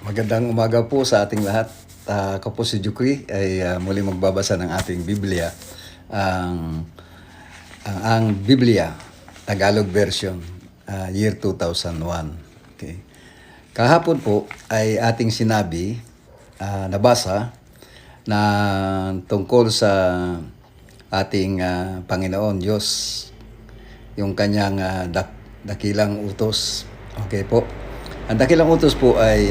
Magandang umaga po sa ating lahat. Ako po si Jukri ay muli magbabasa ng ating Biblia. Ang Biblia, Tagalog version, year 2001. Okay. Kahapon po ay ating sinabi, nabasa, na tungkol sa ating Panginoon Diyos, yung kanyang dakilang utos. Okay po. Ang dakilang utos po ay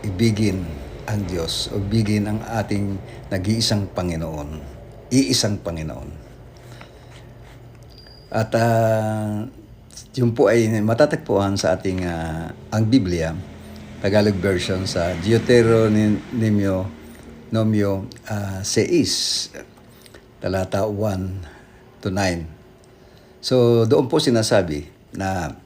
ibigin ang Diyos, o ibigin ang ating nag-iisang Panginoon, iisang Panginoon. At yun po ay matatagpuan sa ating ang Biblia, Tagalog version sa Deuteronomio 6, talata 1 to 9. So doon po sinasabi na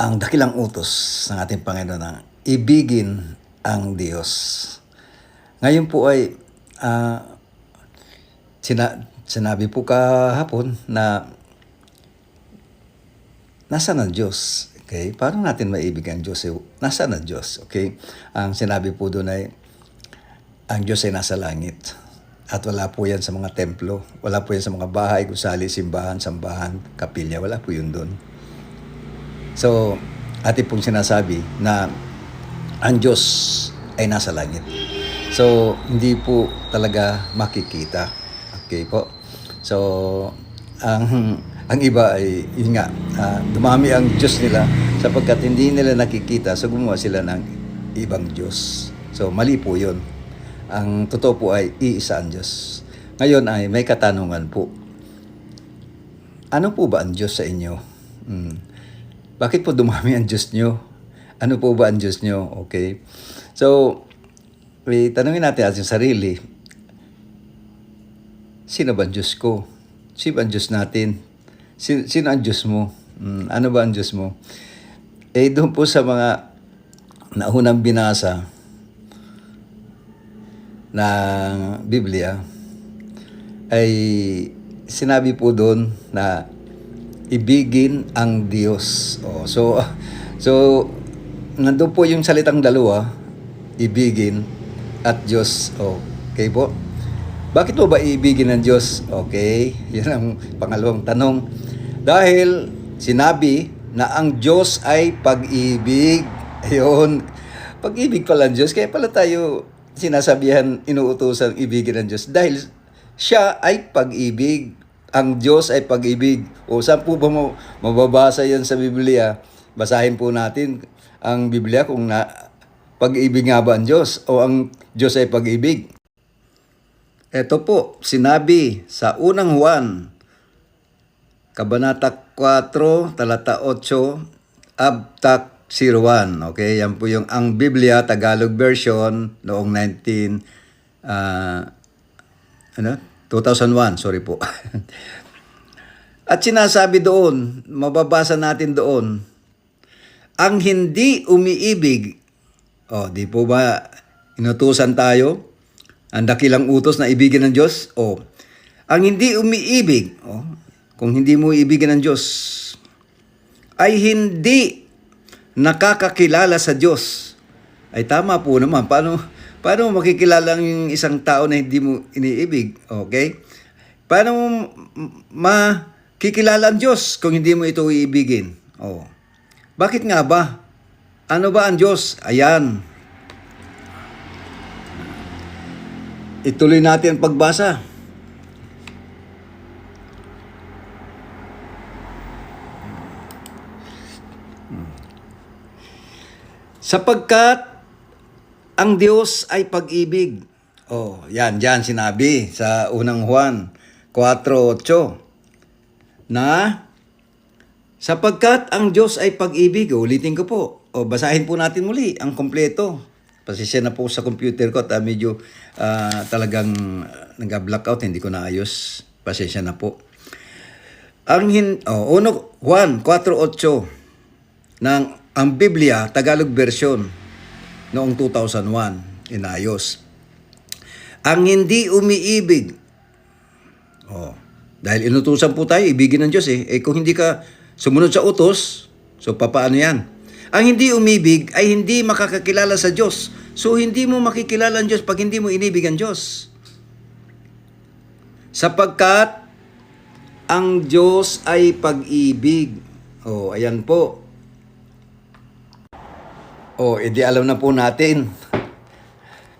ang dakilang utos ng ating Panginoon na ibigin ang Diyos. Ngayon po ay sinabi po kahapon na nasaan ang Diyos? Okay? Paano natin maibig ang Diyos? Nasaan ang Diyos? Okay? Ang sinabi po doon ay ang Diyos ay nasa langit. At wala po yan sa mga templo. Wala po yan sa mga bahay, gusali, simbahan, sambahan, kapilya. Wala po yun doon. So, atin pong sinasabi na ang Diyos ay nasa langit. So, hindi po talaga makikita. Okay po? So, ang iba ay, yun nga, dumami ang Diyos nila sapagkat hindi nila nakikita. So, gumawa sila ng ibang Diyos. So, mali po yun. Ang totoo po ay iisa ang Diyos. Ngayon ay may katanungan po. Ano po ba ang Diyos sa inyo? Bakit po dumami ang Diyos nyo? Ano po ba ang Diyos nyo? Okay. So, tanungin natin ating sarili. Sino ba ang Diyos ko? Sino ba ang Diyos natin? Sino ang Diyos mo? Ano ba ang Diyos mo? Doon po sa mga naunang binasa na Biblia, ay sinabi po doon na ibigin ang Diyos. So nandun po yung salitang dalawa, ibigin at Diyos. Okay po? Bakit po ba ibigin ng Diyos? Okay, yan ang pangalawang tanong. Dahil sinabi na ang Diyos ay pag-ibig. Ayun, pag-ibig pala ang Diyos. Kaya pala tayo sinasabihan, inuutosan ibigin ng Diyos. Dahil siya ay pag-ibig. Ang Diyos ay pag-ibig. Saan po ba mababasa yan sa Biblia? Basahin po natin ang Biblia kung pag-ibig nga ba ang Diyos o ang Diyos ay pag-ibig. Ito po, sinabi sa unang Juan, Kabanata 4, talata 8, Abtak 01. Okay, yan po yung ang Biblia, Tagalog version noong 2001, sorry po. At sinasabi doon, mababasa natin doon, ang hindi umiibig, di po ba inutusan tayo? Ang dakilang utos na ibigin ng Diyos? Ang hindi umiibig, kung hindi mo ibigin ng Diyos, ay hindi nakakakilala sa Diyos. Ay tama po naman. Paano mo makikilala ang isang tao na hindi mo iniibig? Okay? Paano mo makikilala ang Diyos kung hindi mo ito iibigin? Bakit nga ba? Ano ba ang Diyos? Ayan. Ituloy natin ang pagbasa. Sapagkat ang Diyos ay pag-ibig. Yan sinabi sa unang Juan 4:8 na sapagkat ang Diyos ay pag-ibig. Ulitin ko po. Basahin po natin muli ang kompleto. Pasensya na po sa computer ko at medyo talagang nag-blackout, hindi ko naayos. Pasensya na po. Juan 4:8 ng ang Biblia, Tagalog version noong 2001, inayos. Ang hindi umiibig. Dahil inutusan po tayo, ibigin ng Diyos . Kung hindi ka sumunod sa utos, so papaano yan? Ang hindi umibig ay hindi makakakilala sa Diyos. So, hindi mo makikilala ang Diyos pag hindi mo inibig ang Diyos. Sapagkat ang Diyos ay pag-ibig. Oh, ayan po. Oh, edi alam na po natin.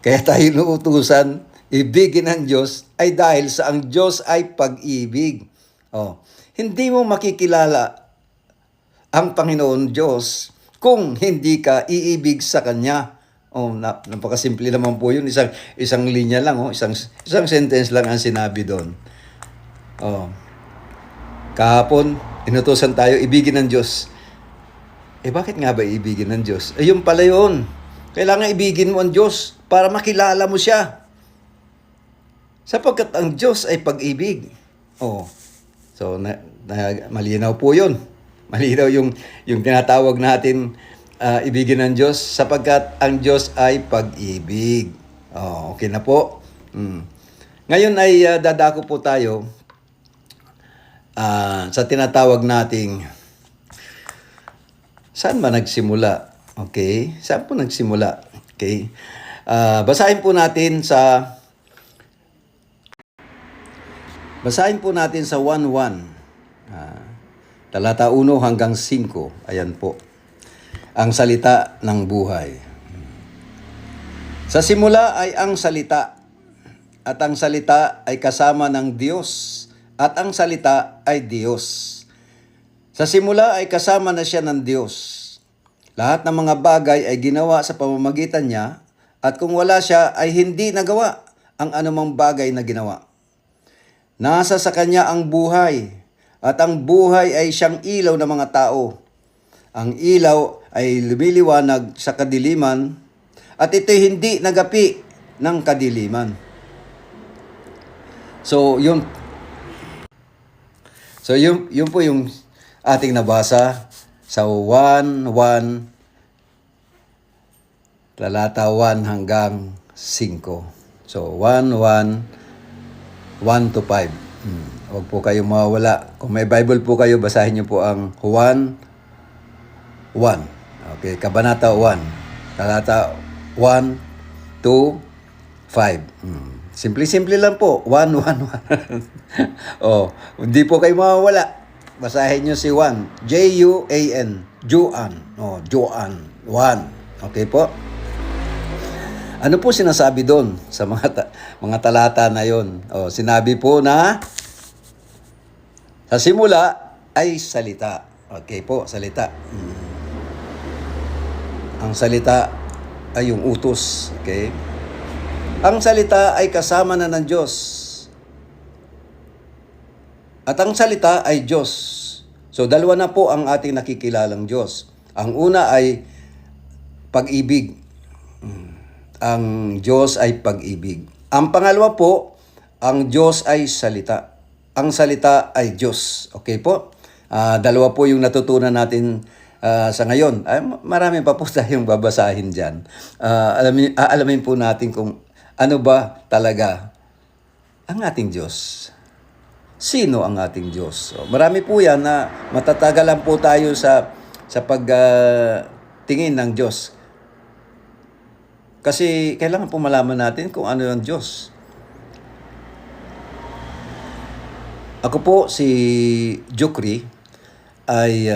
Kaya tayo inuutusan, ibigin ang Diyos ay dahil sa ang Diyos ay pag-ibig. Oh, hindi mo makikilala ang Panginoon Diyos kung hindi ka iibig sa Kanya. Oh, napakasimple naman po yun. Isang linya lang, isang sentence lang ang sinabi doon. Oh, kahapon, inutusan tayo, ibigin ng Diyos. Bakit nga ba ibigin ng Diyos? Yun pala yun. Kailangan ibigin mo ang Diyos para makilala mo siya. Sapagkat ang Diyos ay pag-ibig. Oh. So, malinaw po yun. Malinaw yung tinatawag natin ibigin ng Diyos sapagkat ang Diyos ay pag-ibig. Oh, okay na po. Ngayon ay dadako po tayo sa tinatawag nating saan ba nagsimula? Okay? Saan po nagsimula? Okay? Basahin po natin sa 1:1. Talata 1 hanggang 5. Ayan po. Ang salita ng buhay. Sa simula ay ang salita, at ang salita ay kasama ng Diyos, at ang salita ay Diyos. Sa simula ay kasama na siya ng Diyos. Lahat ng mga bagay ay ginawa sa pamamagitan niya, at kung wala siya ay hindi nagawa ang anumang bagay na ginawa. Nasa sa Kanya ang buhay, at ang buhay ay siyang ilaw ng mga tao. Ang ilaw ay lumiliwanag sa kadiliman, at ito'y hindi nagapi ng kadiliman. So, yun po yung ating nabasa sa 1:1, talata 1 hanggang 5. So, 1:1, 1 to 5. Huwag po kayong mawawala. Kung may Bible po kayo, basahin niyo po ang 1:1. Okay, Kabanata 1. Talata 1 to 5. Simple-simple lang po. 1:1. Oh, hindi po kayo mawawala. Basahin niyo si Juan. Juan. Juan. Oh, Juan. 1. Okay po? Ano po sinasabi doon sa mga talata na yon? Oh, sinabi po na sa simula ay salita. Okay po, salita. Ang salita ay yung utos. Okay? Ang salita ay kasama na ng Diyos. At ang salita ay Diyos. So, dalawa na po ang ating nakikilalang Diyos. Ang una ay pag-ibig. Ang Diyos ay pag-ibig. Ang pangalawa po, ang Diyos ay salita. Ang salita ay Diyos. Okay po? Dalawa po yung natutunan natin sa ngayon. Marami pa po tayong babasahin dyan. Alamin po natin kung ano ba talaga ang ating Diyos. Sino ang ating Diyos? So, marami po yan na matatagalan po tayo sa pagtingin ng Diyos. Kasi kailangan po malaman natin kung ano yung Diyos. Ako po, si Jukri, ay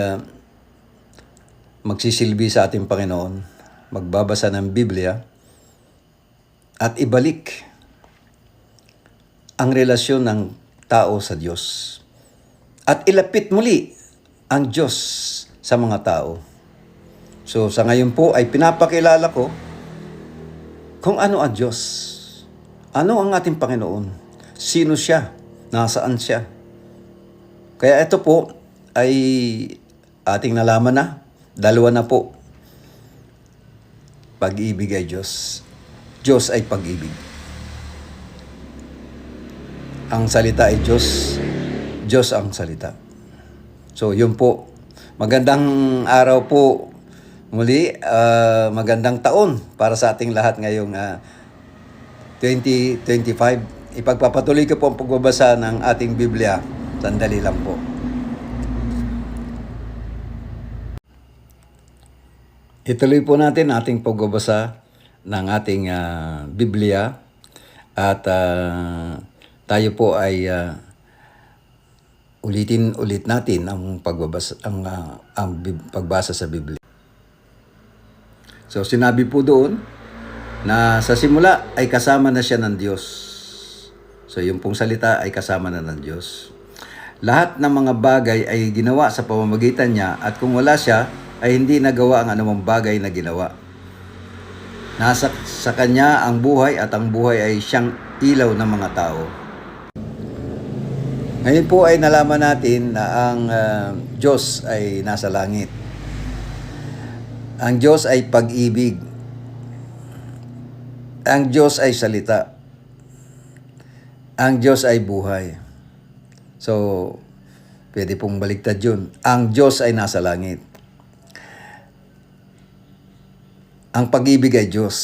magsisilbi sa ating Panginoon, magbabasa ng Biblia, at ibalik ang relasyon ng tao sa Diyos. At ilapit muli ang Diyos sa mga tao. So, sa ngayon po ay pinapakilala ko kung ano ang Diyos. Ano ang ating Panginoon? Sino siya? Nasaan siya? Kaya ito po ay ating nalaman na. Dalawa na po. Pag-ibig ay Diyos. Diyos ay pag-ibig. Ang salita ay Diyos. Diyos ang salita. So, yun po. Magandang araw po. Muli, magandang taon para sa ating lahat ngayong 2025. Ipagpapatuloy ko po ang pagbabasa ng ating Biblia. Sandali lang po. Ituloy po natin ating pagbabasa ng ating Biblia at tayo po ay ulitin ulit natin ang pagbabasa pagbasa sa Biblia. So sinabi po doon na sa simula ay kasama na siya ng Diyos. So yung pong salita ay kasama na ng Diyos. Lahat ng mga bagay ay ginawa sa pamamagitan niya at kung wala siya ay hindi nagawa ang anumang bagay na ginawa. Nasa sa kanya ang buhay at ang buhay ay siyang ilaw ng mga tao. Ngayon po ay nalaman natin na ang Diyos ay nasa langit. Ang Diyos ay pag-ibig. Ang Diyos ay salita. Ang Diyos ay buhay. So, pwede pong baliktad yun. Ang Diyos ay nasa langit. Ang pag-ibig ay Diyos.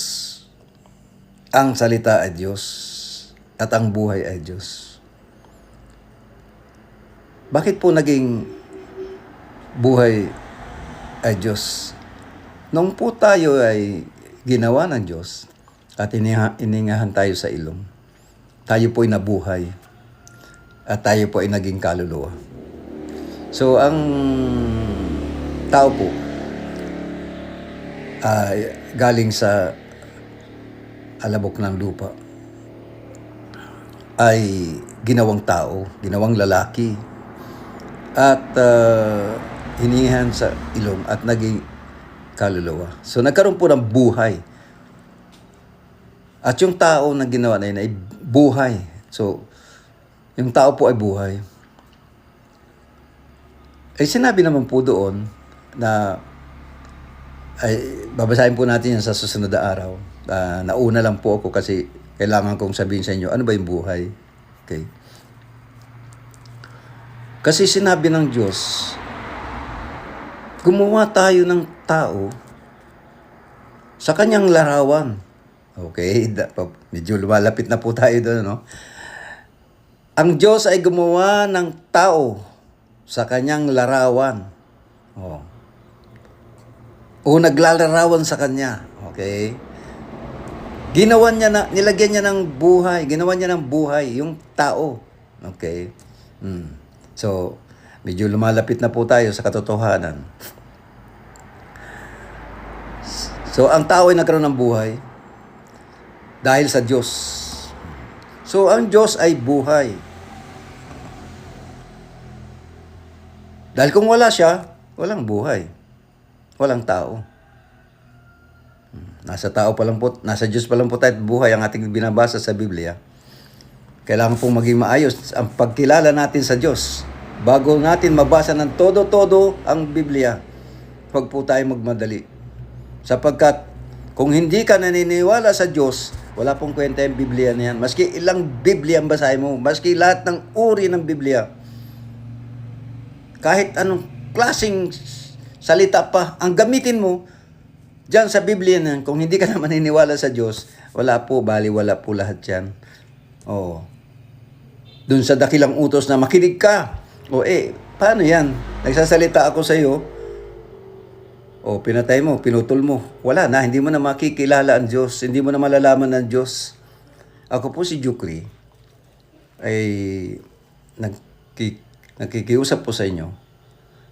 Ang salita ay Diyos. At ang buhay ay Diyos. Bakit po naging buhay ay Diyos? Nung po tayo ay ginawa ng Diyos at iningahan tayo sa ilong, tayo po ay nabuhay at tayo po ay naging kaluluwa. So, ang tao po galing sa alabok ng lupa ay ginawang tao, ginawang lalaki at hinihan sa ilong at naging kaluluwa. So nagkaroon po ng buhay. At yung tao na ginawa na yun ay buhay. So yung tao po ay buhay. Ay sinabi naman po doon na ay babasahin po natin yan sa susunod na araw. Nauna lang po ako kasi kailangan kong sabihin sa inyo, ano ba yung buhay? Okay. Kasi sinabi ng Diyos, gumawa tayo ng tao sa kanyang larawan. Okay, medyo lumalapit na po tayo doon, no? Ang Diyos ay gumawa ng tao sa kanyang larawan. Oh. O naglalarawan sa kanya. Okay? Ginawan niya na, nilagyan niya ng buhay. Ginawan niya ng buhay yung tao. Okay? So, medyo lumalapit na po tayo sa katotohanan. So, ang tao ay nagkaroon ng buhay dahil sa Diyos. So, ang Diyos ay buhay. Dahil kung wala siya, walang buhay. Walang tao. Nasa tao pa lang po, nasa Diyos pa lang po tayo buhay ang ating binabasa sa Biblia. Kailangan pong maging maayos ang pagkilala natin sa Diyos. Bago natin mabasa ng todo-todo ang Biblia, huwag po tayo magmadali. Sapagkat kung hindi ka naniniwala sa Diyos, wala pong kwenta yung Biblia na yan. Maski ilang Biblia ang basahin mo, maski lahat ng uri ng Biblia, kahit anong klaseng salita pa ang gamitin mo diyan sa Biblia na, kung hindi ka na maniniwala sa Diyos, wala po, baliwala po lahat yan. Oo. Doon sa dakilang utos na makinig ka. Paano yan? Nagsasalita ako sa iyo. Pinatay mo, pinutol mo. Wala na, hindi mo na makikilala ang Diyos. Hindi mo na malalaman ang Diyos. Ako po si Jukri ay nakikiusap po sa inyo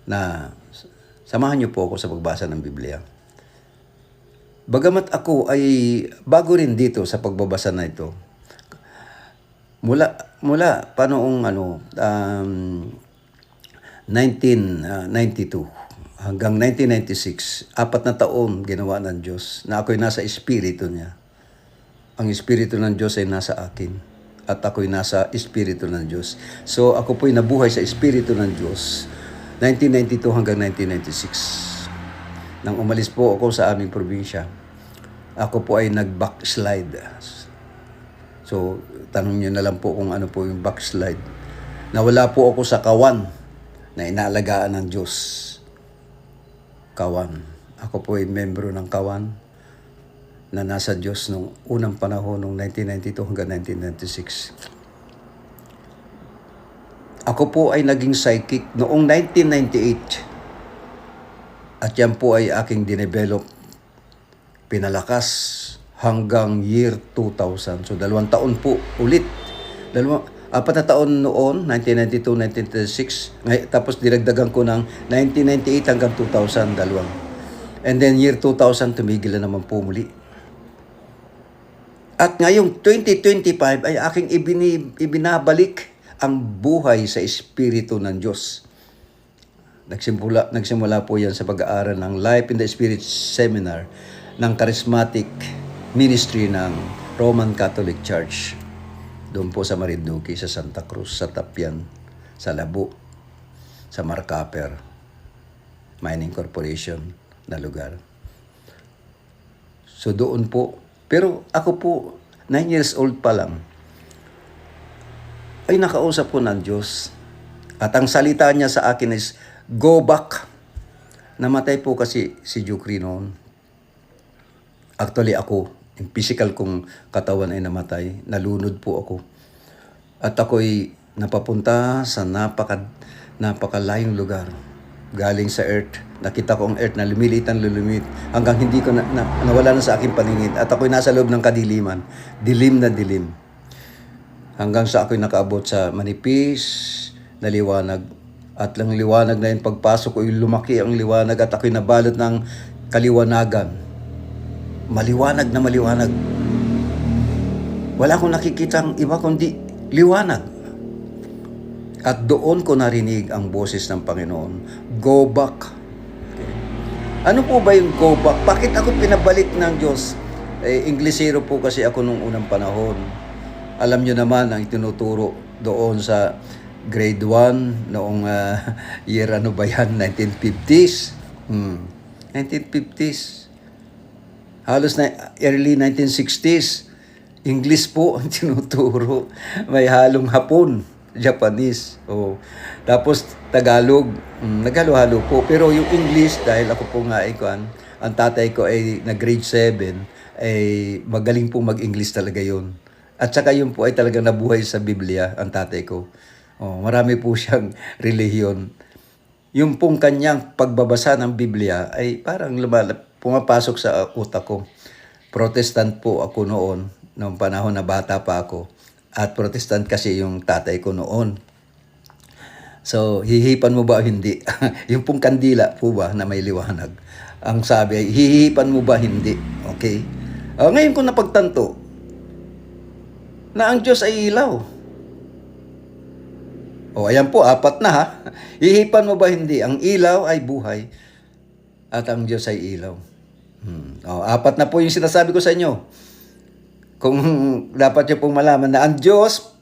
na samahan niyo po ako sa pagbasa ng Biblia. Bagamat ako ay bago rin dito sa pagbabasa na ito, mula panoong 1992 hanggang 1996, 4 na taon ginawa ng Diyos na ako'y nasa espiritu niya. Ang espiritu ng Diyos ay nasa akin at ako'y nasa espiritu ng Diyos. So ako po'y nabuhay sa espiritu ng Diyos 1992 hanggang 1996. Nang umalis po ako sa aming probinsya, ako po ay nag-backslide. So, tanong nyo na lang po kung ano po yung backslide. Nawala po ako sa kawan na inaalagaan ng Diyos. Kawan. Ako po ay membro ng kawan na nasa Diyos nung unang panahon, nung 1992 hanggang 1996. Ako po ay naging psychic noong 1998. At yan po ay aking dinevelop pinalakas hanggang year 2000. So 2 taon po ulit. Apat na taon noon, 1992, 1936. Tapos dinagdagan ko ng 1998 hanggang 2000, dalawang. And then year 2000, tumigil na naman po muli. At ngayong 2025 ay aking ibinabalik ang buhay sa Espiritu ng Diyos. Nagsimula po yan sa pag-aaral ng Life in the Spirit Seminar ng Charismatic Ministry ng Roman Catholic Church. Doon po sa Marinduque, sa Santa Cruz, sa Tapian, sa Labo, sa Marcaper, Mining Corporation na lugar. So doon po, pero ako po, 9 years old pa lang, ay nakausap ko ng Diyos. At ang salita niya sa akin is, go back. Namatay po kasi si Jukri noon. Actually ako, yung physical kong katawan ay namatay. Nalunod po ako. At ako'y napapunta sa napakalayong lugar. Galing sa earth. Nakita ko ang earth na lumilit hanggang hindi ko nawala na sa aking paningin. At ako'y nasa loob ng kadiliman. Dilim na dilim. Hanggang sa ako'y nakaabot sa manipis na liwanag. At lang liwanag na yun, pagpasok ko, lumaki ang liwanag at ako'y nabalot ng kaliwanagan. Maliwanag na maliwanag. Wala akong nakikitang iba kundi liwanag. At doon ko narinig ang boses ng Panginoon. Go back. Okay. Ano po ba yung go back? Bakit ako pinabalik ng Diyos? Inglesero po kasi ako nung unang panahon. Alam nyo naman ang itinuturo doon sa grade 1 noong year 1950s. 1950s. Halos na early 1960s. English po ang tinuturo. May halong Hapon, Japanese. Tapos Tagalog. Naghalo-halo po. Pero yung English, dahil ako po nga ang tatay ko ay na grade 7, ay magaling po mag-English talaga yun. At saka yun po ay talagang nabuhay sa Biblia, ang tatay ko. Marami po siyang relihiyon. Yung pong kanyang pagbabasa ng Biblia ay parang pumapasok sa utak ko. Protestant po ako noong panahon na bata pa ako. At Protestant kasi yung tatay ko noon. So, hihipan mo ba o hindi? Yung pong kandila po ba na may liwanag? Ang sabi ay, hihipan mo ba hindi? Okay? Ngayon ko napagtanto na ang Diyos ay ilaw. Ayan po, 4 na ha. Hihipan mo ba hindi? Ang ilaw ay buhay at ang Diyos ay ilaw. 4 na po yung sinasabi ko sa inyo. Kung dapat nyo pong malaman na ang Diyos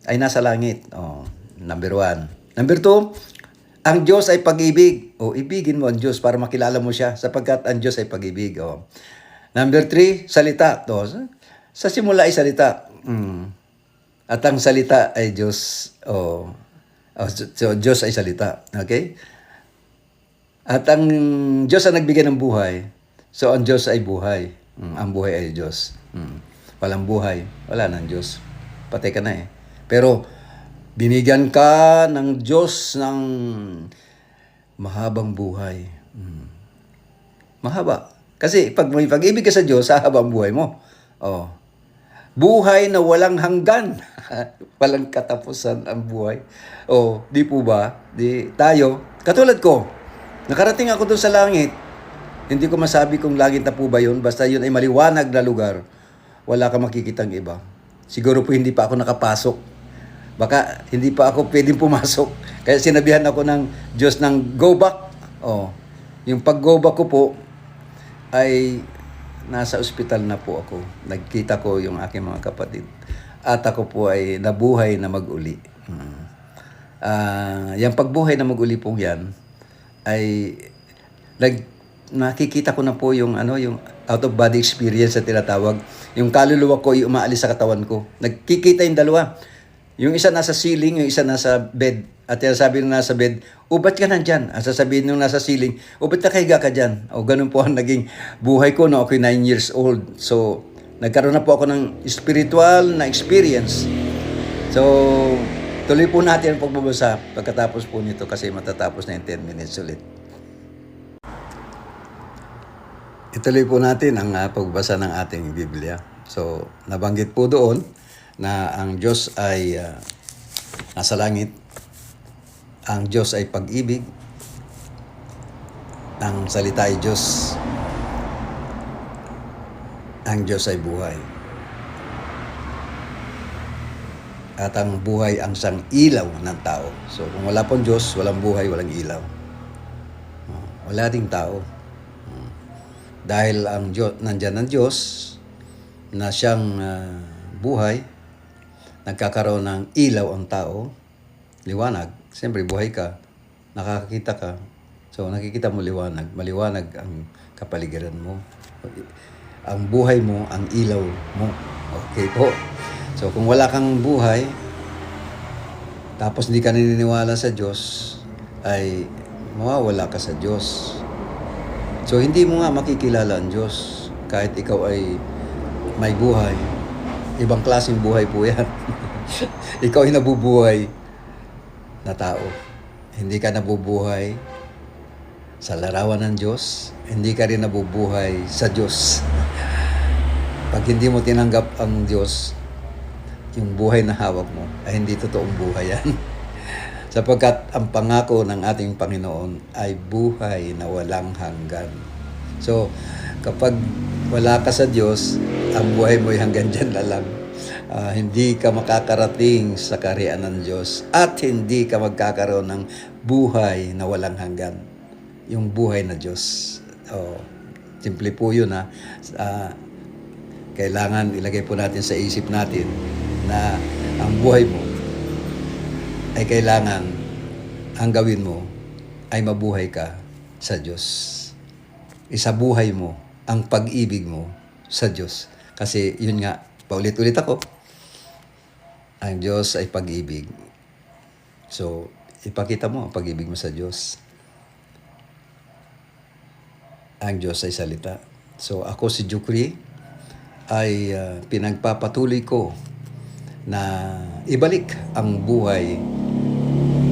ay nasa langit. Number 1. Number 2, ang Diyos ay pag-ibig. Ibigin mo ang Diyos para makilala mo siya sapagkat ang Diyos ay pag-ibig. Number 3, salita. Sa simula ay salita. At ang salita ay Diyos. So Diyos ay salita. Okay? At ang Diyos ang nagbigay ng buhay. So ang Diyos ay buhay. Ang buhay ay Diyos. Walang buhay. Wala nang Diyos. Patay ka na eh. Pero binigyan ka ng Diyos ng mahabang buhay. Mahaba. Kasi pag may pag-ibig ka sa Diyos, hahaba ang buhay mo. Buhay na walang hanggan. Walang katapusan ang buhay. Di po ba? Di tayo, katulad ko, nakarating ako doon sa langit. Hindi ko masabi kung langit na po ba yun. Basta yun ay maliwanag na lugar. Wala ka makikitang iba. Siguro po hindi pa ako nakapasok. Baka hindi pa ako pwedeng pumasok. Kaya sinabihan ako ng Diyos ng go back. Yung pag-go back ko po ay nasa ospital na po ako. Nagkita ko yung aking mga kapatid. At ako po ay nabuhay na mag-uli. Yung pagbuhay na mag-uli pong yan, ay nakikita ko na po yung out-of-body experience na tinatawag. Yung kaluluwa ko ay umaalis sa katawan ko. Nagkikita yung dalawa. Yung isa nasa ceiling, yung isa nasa bed. At sabi nung nasa bed, ba't ka nandyan? At sasabihin nung nasa ceiling, ba't nakahiga ka dyan? Ganun po ang naging buhay ko no ako'y 9 years old. So, nagkaroon na po ako ng spiritual na experience. So, tuloy po natin ang pagbabasa pagkatapos po nito kasi matatapos na yung 10 minutes ulit. Ituloy po natin ang pagbasa ng ating Biblia. So, nabanggit po doon na ang Diyos ay nasa langit, ang Diyos ay pag-ibig, ang salita ay Diyos, ang Diyos ay buhay. At ang buhay ang siyang ilaw ng tao. So, kung wala pong Diyos, walang buhay, walang ilaw. Wala ding tao. Dahil ang Diyos, nandyan ang Diyos na siyang buhay, nagkakaroon ng ilaw ang tao, liwanag. Siyempre, buhay ka, nakakakita ka. So, nakikita mo liwanag. Maliwanag ang kapaligiran mo. Ang buhay mo, ang ilaw mo. Okay po. So, kung wala kang buhay, tapos hindi ka naniniwala sa Diyos, ay mawawala ka sa Diyos. So, hindi mo nga makikilala ang Diyos kahit ikaw ay may buhay. Ibang klaseng buhay po yan. Ikaw ay nabubuhay na tao. Hindi ka nabubuhay sa larawan ng Diyos. Hindi ka rin nabubuhay sa Diyos. Pag hindi mo tinanggap ang Diyos, yung buhay na hawak mo, ay hindi totoong buhay yan. Sapagkat ang pangako ng ating Panginoon ay buhay na walang hanggan. So, kapag wala ka sa Diyos, ang buhay mo ay hanggang dyan na lang. Hindi ka makakarating sa kaharian ng Diyos at hindi ka magkakaroon ng buhay na walang hanggan. Yung buhay na Diyos. Simple po yun kailangan ilagay po natin sa isip natin na ang buhay mo ay kailangan ang gawin mo ay mabuhay ka sa Diyos. Isabuhay mo ang pag-ibig mo sa Diyos. Kasi yun nga, paulit-ulit ako, ang Diyos ay pag-ibig. So, ipakita mo ang pag-ibig mo sa Diyos. Ang Diyos ay salita. So, ako si Jukri ay pinagpapatuloy ko na ibalik ang buhay,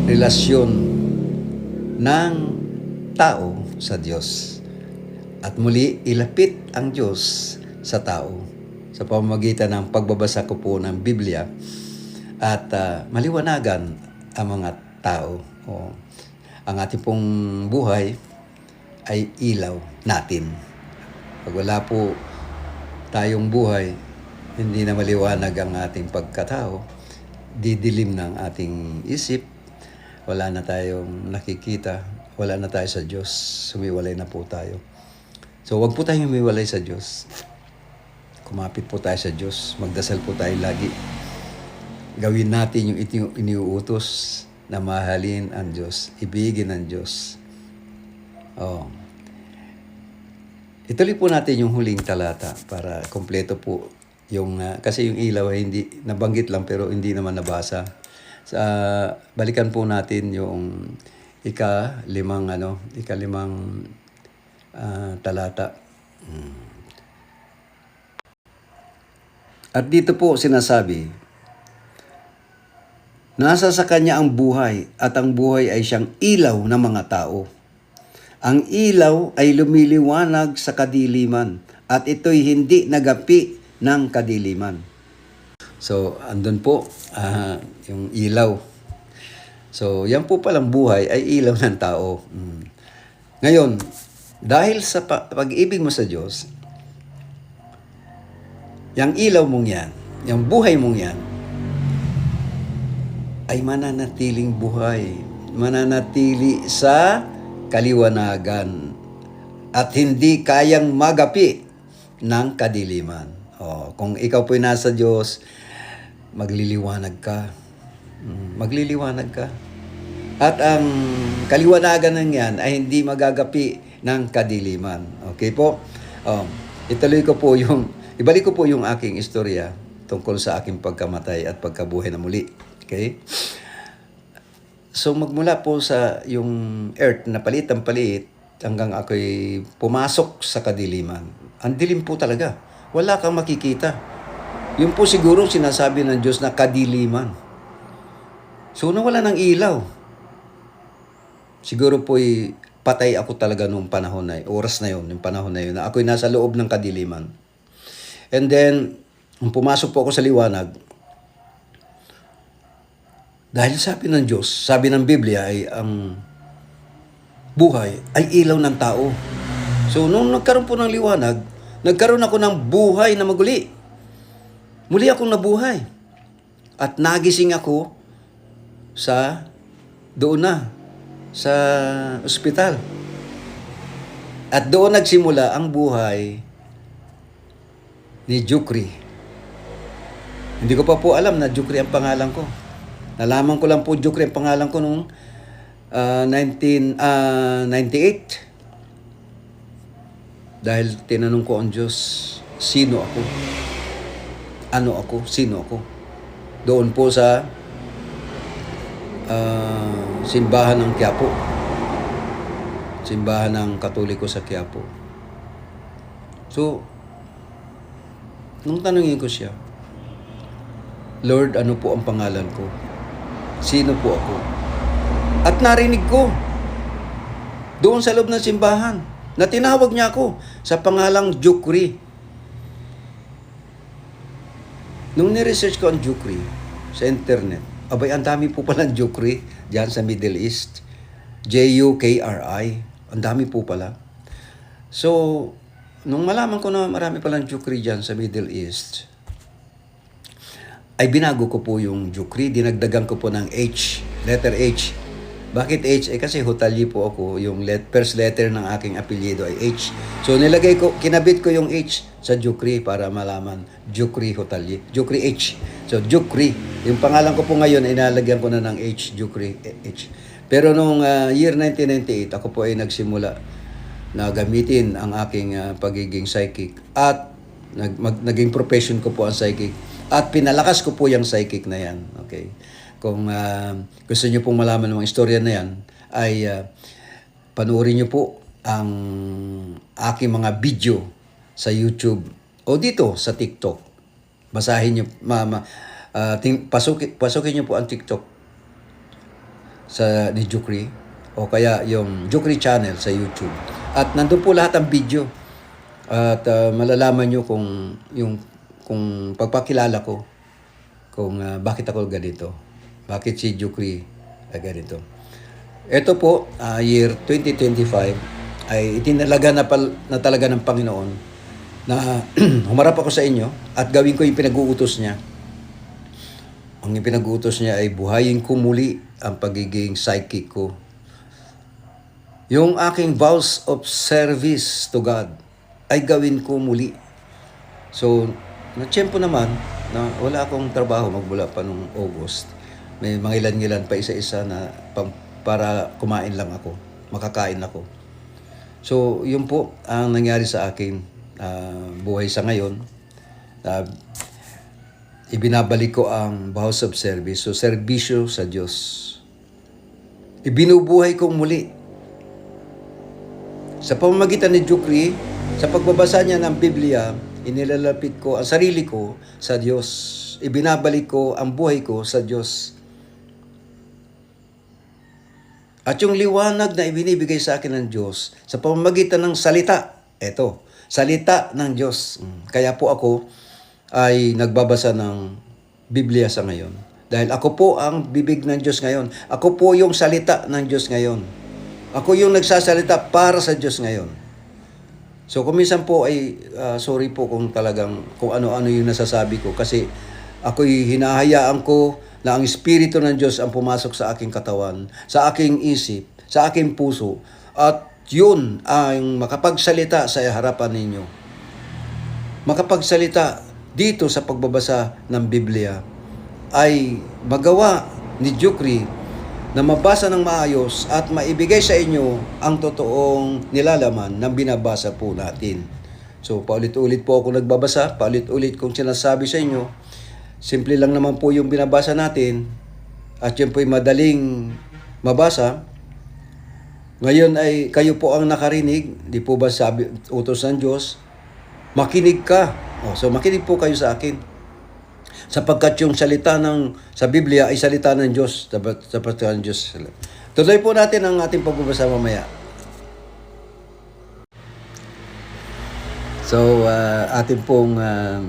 relasyon ng tao sa Diyos. At muli, ilapit ang Diyos sa tao sa pamamagitan ng pagbabasa ko po ng Biblia at maliwanagan ang mga tao. Ang ating pong buhay ay ilaw natin. Pag wala po tayong buhay, hindi na maliwanag ang ating pagkatao, didilim ng ating isip, wala na tayong nakikita, wala na tayo sa Diyos, sumiwalay na po tayo. So, wag po tayong humiwalay sa Diyos. Kumapit po tayo sa Diyos, magdasal po tayo lagi. Gawin natin yung iniuutos na mahalin ang Diyos, ibigin ang Diyos. Ituloy po natin yung huling talata para kompleto po yung kasi yung ilaw ay hindi nabanggit lang pero hindi naman nabasa. Balikan po natin yung ika-limang talata. At dito po sinasabi, nasa sa kanya ang buhay at ang buhay ay siyang ilaw ng mga tao. Ang ilaw ay lumiliwanag sa kadiliman at ito'y hindi nagapi ng kadiliman. So, andun po yung ilaw. So, yan po palang buhay ay ilaw ng tao. Ngayon, dahil sa pag-ibig mo sa Diyos, yung ilaw mong yan, yung buhay mong yan, ay mananatiling buhay. Mananatili sa kaliwanagan at hindi kayang magapi ng kadiliman. Kung ikaw po'y nasa Diyos, magliliwanag ka. Magliliwanag ka. At ang kaliwanagan ng yan ay hindi magagapi ng kadiliman. Okay po? Ibalik ko po yung aking istorya tungkol sa aking pagkamatay at pagkabuhay na muli. Okay? So magmula po sa yung earth na palit hanggang ako'y pumasok sa kadiliman. Ang dilim po talaga. Wala kang makikita. Yun po siguro sinasabi ng Diyos na kadiliman. So nawala ng ilaw. Siguro po'y patay ako talaga nung panahon na oras na yun, yung panahon na yun, na ako'y nasa loob ng kadiliman. And then, nung pumasok po ako sa liwanag, dahil sabi ng Diyos, sabi ng Biblia ay ang buhay ay ilaw ng tao. So, nung nagkaroon po ng liwanag, nagkaroon ako ng buhay na maguli. Muli akong nabuhay. At nagising ako doon na, sa ospital. At doon nagsimula ang buhay ni Jukri. Hindi ko pa po alam na Jukri ang pangalan ko. Nalaman ko lang po Jukri ang pangalan ko noong 1998. Dahil tinanong ko ang Diyos, sino ako? Ano ako? Sino ako? Doon po sa simbahan ng Quiapo. Simbahan ng Katoliko sa Quiapo. So, nung tanungin ko siya, Lord, ano po ang pangalan ko? Sino po ako? At narinig ko, doon sa loob ng simbahan, na tinawag niya ako sa pangalang Jukri. Nung ni-research ko ang Jukri sa internet, abay, ang dami po palang Jukri dyan sa Middle East. Jukri. Ang dami po pala. So, nung malaman ko na marami palang Jukri dyan sa Middle East, ay binago ko po yung Jukri. Dinagdagan ko po ng H, letter H. Bakit H? Kasi Hotalye po ako. Yung first letter ng aking apelyido ay H. So, kinabit ko yung H sa Jukri para malaman. Jukri Hotalye. Jukri H. So, Jukri. Yung pangalan ko po ngayon, inalagyan ko na ng H. Jukri H. Pero nung year 1998, ako po ay nagsimula na gamitin ang aking pagiging psychic. At naging profession ko po ang psychic. At pinalakas ko po yung psychic na yan. Okay. Kung gusto niyo pong malaman ng mga istorya na yan, ay panoorin niyo po ang aking mga video sa YouTube o dito sa TikTok. Basahin niyo, pasukin niyo po ang TikTok sa ni Jukri o kaya yung Jukri channel sa YouTube. At nandun po lahat ang video. At malalaman niyo kung pagpakilala ko kung bakit ako ganito. Bakit si Jukri ganito. Ito po, year 2025, ay itinalaga na talaga ng Panginoon na humarap ako sa inyo at gawin ko yung pinag-uutos niya. Ang pinag-uutos niya ay buhayin ko muli ang pagiging psychic ko. Yung aking vows of service to God ay gawin ko muli. So, na-tiyempo naman na wala akong trabaho magmula pa nung August. May mga ilan-ilan pa isa-isa na para kumain lang ako, makakain ako. So, yun po ang nangyari sa akin, buhay sa ngayon. Ibinabalik ko ang vows of service, so serbisyo sa Diyos. Ibinubuhay ko muli. Sa pamamagitan ni Jukri, sa pagbabasa niya ng Biblia, inilalapit ko ang sarili ko sa Diyos. Ibinabalik ko ang buhay ko sa Diyos. At yung liwanag na ibinibigay sa akin ng Diyos sa pamamagitan ng salita, salita ng Diyos. Kaya po ako ay nagbabasa ng Biblia sa ngayon. Dahil ako po ang bibig ng Diyos ngayon. Ako po yung salita ng Diyos ngayon. Ako yung nagsasalita para sa Diyos ngayon. So kung minsan po ay sorry po kung ano-ano yung nasasabi ko kasi ako'y hinahayaan ko na ang Espiritu ng Diyos ang pumasok sa aking katawan, sa aking isip, sa aking puso, at yun ang makapagsalita sa harapan ninyo. Makapagsalita dito sa pagbabasa ng Biblia ay magawa ni Jukri na mabasa ng maayos at maibigay sa inyo ang totoong nilalaman ng binabasa po natin. So, paulit-ulit po ako nagbabasa, paulit-ulit kong sinasabi sa inyo. Simple lang naman po yung binabasa natin at yun po'y madaling mabasa. Ngayon ay kayo po ang nakarinig, di po ba sabi, utos ng Diyos, makinig ka. So makinig po kayo sa akin. Sapagkat yung salita sa Biblia ay salita ng Diyos. Tuloy po natin ang ating pagbabasa mamaya. So, atin pong uh,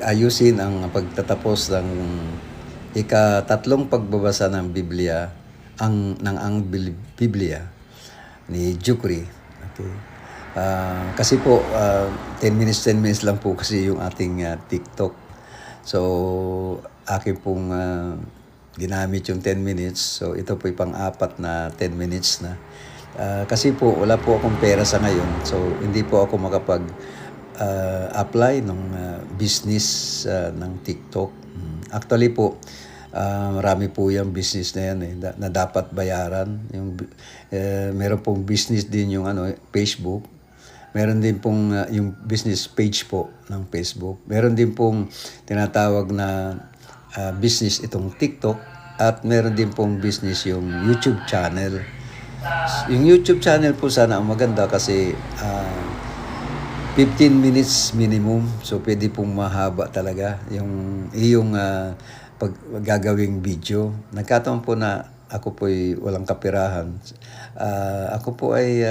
ayusin ang pagtatapos ng ika-3 pagbabasa ng Biblia, Biblia ni Jukri. Okay. Kasi po, 10 minutes lang po kasi yung ating TikTok. So, akin pong ginamit yung 10 minutes. So, ito po yung pang-apat na 10 minutes na. Kasi po, wala po akong pera sa ngayon. So, hindi po ako apply ng business ng TikTok. Actually po, marami po yung business na yan na dapat bayaran. Meron pong business din yung Facebook. Meron din pong yung business page po ng Facebook. Meron din pong tinatawag na business itong TikTok. At meron din pong business yung YouTube channel. Yung YouTube channel po sana ang maganda kasi 15 minutes minimum. So, pwede pong mahaba talaga yung iyong gagawing video. Nagkataon po na ako po ay walang kapirahan. Ako po ay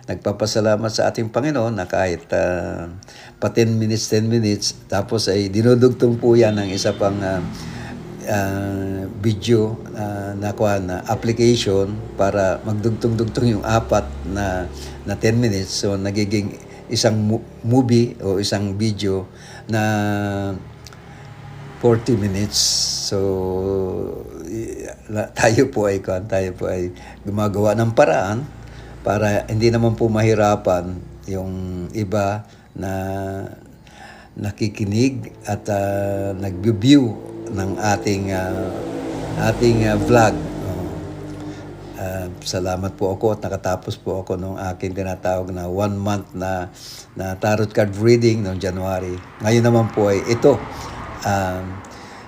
nagpapasalamat sa ating Panginoon na kahit pa 10 minutes, tapos ay dinudugtong po yan ng isa pang video na application para magdugtong-dugtong yung apat na 10 minutes. So, nagiging isang movie o isang video na 40 minutes. So, tayo po ay gumagawa ng paraan para hindi naman po mahirapan yung iba na nakikinig at nag-view ng ating vlog. Salamat po ako at nakatapos po ako nung aking tinatawag na 1 month na tarot card reading noong January. Ngayon naman po ay ito.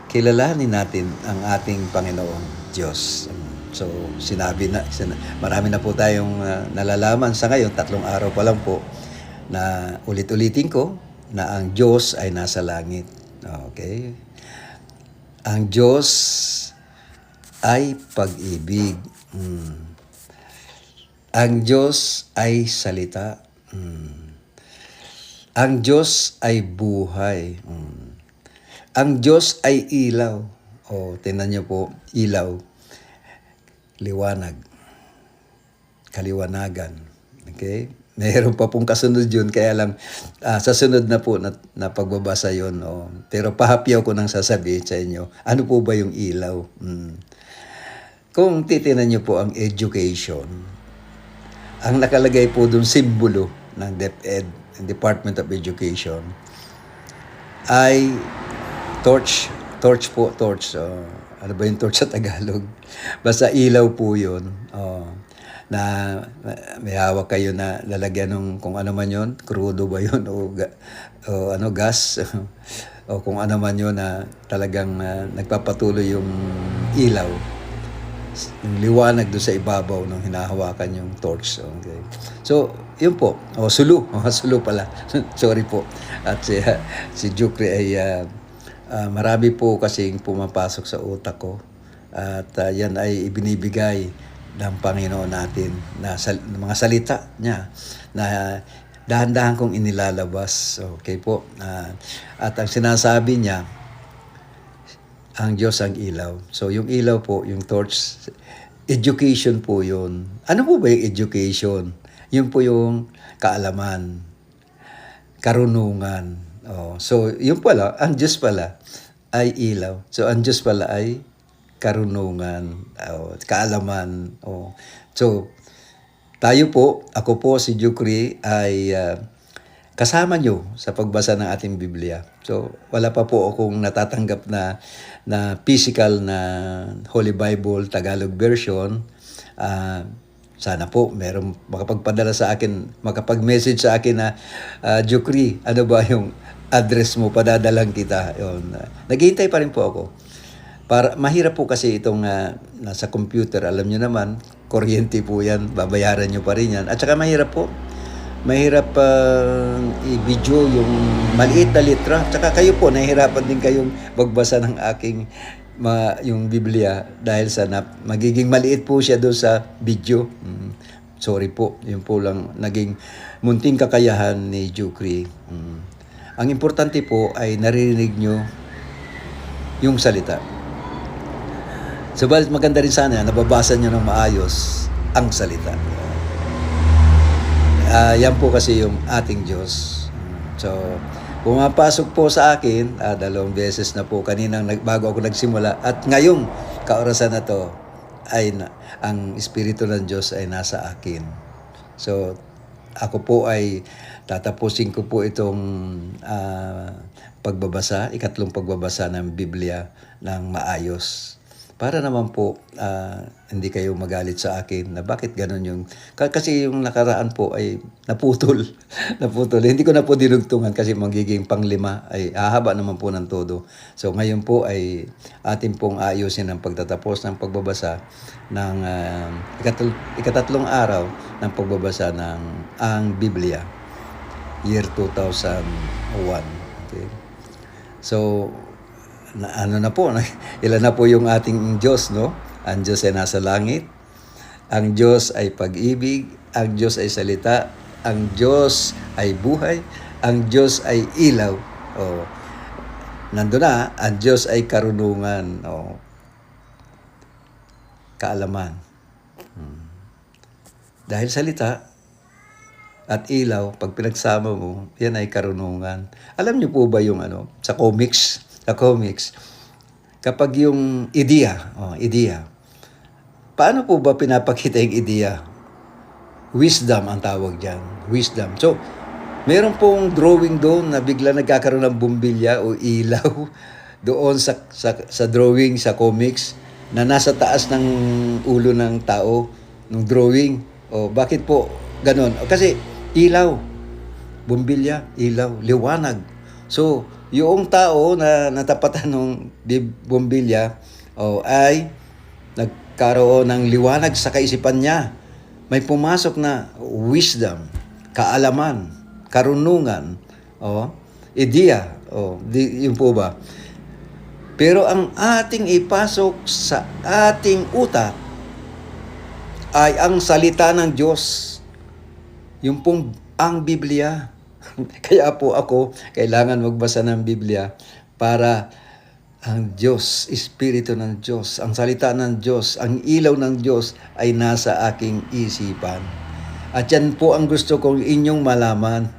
Kilalanin natin ang ating Panginoong Diyos. So, marami na po tayong nalalaman sa ngayon, 3 araw pa lang po, na ulit-ulitin ko na ang Diyos ay nasa langit. Okay? Ang Diyos ay pag-ibig. Ang Diyos ay salita. Ang Diyos ay buhay. Ang Diyos ay ilaw. Tingnan niyo po, ilaw. Liwanag. Kaliwanagan. Okay? Mayroon pa pong kasunod yun, kaya lang sa sunod na po na pagbabasa yun. Pero pahapyaw ko nang sasabihin sa inyo, ano po ba yung ilaw? Kung titinan niyo po ang education, ang nakalagay po doon simbolo ng DepEd, Department of Education, ay torch. Ano ba yung torch sa Tagalog? Basta ilaw po yun. Na may hawak kayo na lalagyan ng kung ano man yun, crudo ba yun o gas o kung ano man yun na talagang nagpapatuloy yung ilaw, yung liwanag doon sa ibabaw ng hinahawakan yung torch. Okay. So, yun po. Sulu pala. Sorry po. At si Jukri ay marami po kasing pumapasok sa utak ko at yan ay ibinibigay ng Panginoon natin na mga salita niya na dahan-dahan kong inilalabas. Okay po. At ang sinasabi niya, ang Diyos ang ilaw. So yung ilaw po, yung torch, education po yun. Ano po ba yung education? Yun po yung kaalaman, karunungan. So yun pala, ang Diyos pala ay ilaw. So ang Diyos pala ay karunungan, kaalaman. So, tayo po, ako po si Jukri ay kasama nyo sa pagbasa ng ating Biblia. So, wala pa po akong natatanggap na physical na Holy Bible Tagalog version. Sana po meron makapagpadala sa akin, makapag-message sa akin na Jukri, ano ba yung address mo, padadalang kita. Naghihintay pa rin po ako. Mahirap po kasi itong nasa computer, alam nyo naman, kuryente po yan, babayaran nyo pa rin yan. At saka mahirap i-video yung maliit na litra. At saka kayo po, nahihirapan din kayong magbasa ng aking yung Biblia dahil sa magiging maliit po siya doon sa video. Sorry po, yun po lang naging munting kakayahan ni Jukri. Ang importante po ay naririnig nyo yung salita. Subalit maganda rin sana nababasa nyo ng maayos ang salita. Yan po kasi yung ating Diyos. So, pumapasok po sa akin, 2 beses na po kaninang bago ako nagsimula. At ngayong kaorasan na to, ay ang Espiritu ng Diyos ay nasa akin. So, ako po ay tatapusin ko po itong pagbabasa, ikatlong pagbabasa ng Biblia ng maayos. Para naman po hindi kayo magalit sa akin na bakit ganun yung... Kasi yung nakaraan po ay naputol. Naputol. Hindi ko na po dinugtungan kasi magiging panglima ay hahaba naman po ng todo. So ngayon po ay atin pong ayusin ang pagtatapos ng pagbabasa ng ikatatlong araw ng pagbabasa ng ang Biblia. Year 2001. Okay. So... ano na po, ilan na po yung ating Diyos, no? Ang Diyos ay nasa langit, ang Diyos ay pag-ibig, ang Diyos ay salita, ang Diyos ay buhay, ang Diyos ay ilaw. Oh. Nandun na, ang Diyos ay karunungan, kaalaman. Dahil salita at ilaw, pag pinagsama mo, yan ay karunungan. Alam niyo po ba yung sa comics, kapag yung ideya, paano po ba pinapakita yung ideya? Wisdom ang tawag dyan. Wisdom. So, meron pong drawing doon na bigla nagkakaroon ng bumbilya o ilaw doon sa drawing, sa comics, na nasa taas ng ulo ng tao, ng drawing. Bakit po ganon? Kasi ilaw, bumbilya, ilaw, liwanag. So, yung tao na natapatan ng bumbilya ay nagkaroon ng liwanag sa kaisipan niya. May pumasok na wisdom, kaalaman, karunungan, ideya, yun po ba? Pero ang ating ipasok sa ating utak ay ang salita ng Diyos. Yung pong ang Biblia. Kaya po ako kailangan magbasa ng Biblia para ang Diyos, Espiritu ng Diyos, ang salita ng Diyos, ang ilaw ng Diyos ay nasa aking isipan. At yan po ang gusto kong inyong malaman,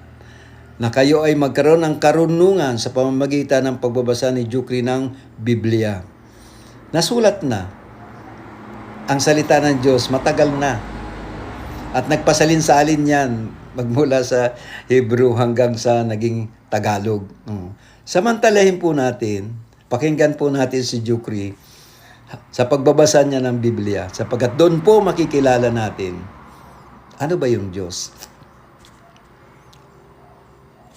na kayo ay magkaroon ng karunungan sa pamamagitan ng pagbabasa ni Jukri ng Biblia. Nasulat na ang salita ng Diyos, matagal na. At nagpasalin-salin yan magmula sa Hebrew hanggang sa naging Tagalog. Samantalahin po natin, pakinggan po natin si Jukri sa pagbabasa niya ng Biblia, sapagkat doon po makikilala natin ano ba yung Diyos.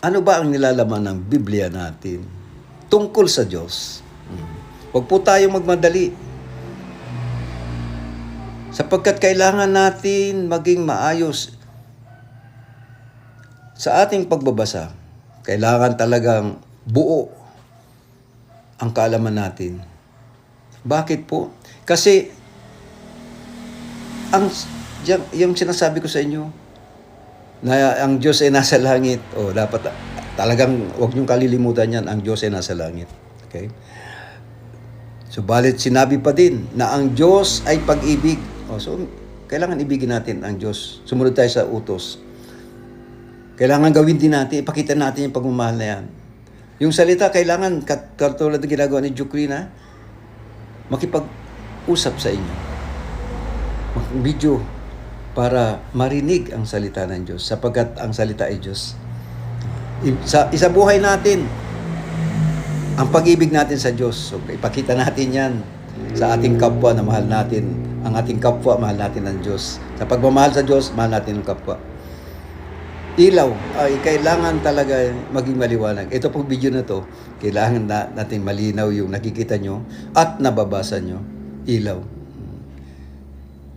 Ano ba ang nilalaman ng Biblia natin tungkol sa Diyos? Huwag po tayong magmadali, sapagkat kailangan natin maging maayos sa ating pagbabasa. Kailangan talagang buo ang kaalaman natin. Bakit po? Kasi yung sinasabi ko sa inyo na ang Diyos ay nasa langit, dapat talagang huwag niyong kalilimutan yan, ang Diyos ay nasa langit. Okay? Subalit sinabi pa din na ang Diyos ay pag-ibig. So kailangan ibigin natin ang Diyos. Sumunod tayo sa utos. Kailangan gawin din natin, ipakita natin yung pagmamahal na yan. Yung salita, kailangan, katulad ng ginagawa ni Jukri na, makipag-usap sa inyo. Mag-video para marinig ang salita ng Diyos, sapagkat ang salita ay Diyos. Isabuhay natin ang pag-ibig natin sa Diyos. So, ipakita natin yan sa ating kapwa na mahal natin. Ang ating kapwa, mahal natin ang Diyos. Sa pagmamahal sa Diyos, mahal natin ang kapwa. Ilaw ay kailangan talaga maging maliwanag. Ito pong video na to, kailangan natin malinaw yung nakikita nyo at nababasa nyo. Ilaw.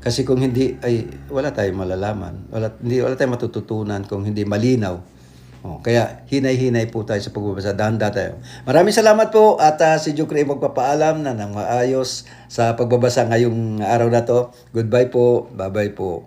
Kasi kung hindi, ay wala tayong malalaman. Wala tayong matututunan kung hindi malinaw. Kaya hinay-hinay po tayo sa pagbabasa. Dahan-dahan tayo. Maraming salamat po at si Jukri magpapaalam na ng maayos sa pagbabasa ngayong araw na to. Goodbye po. Bye-bye po.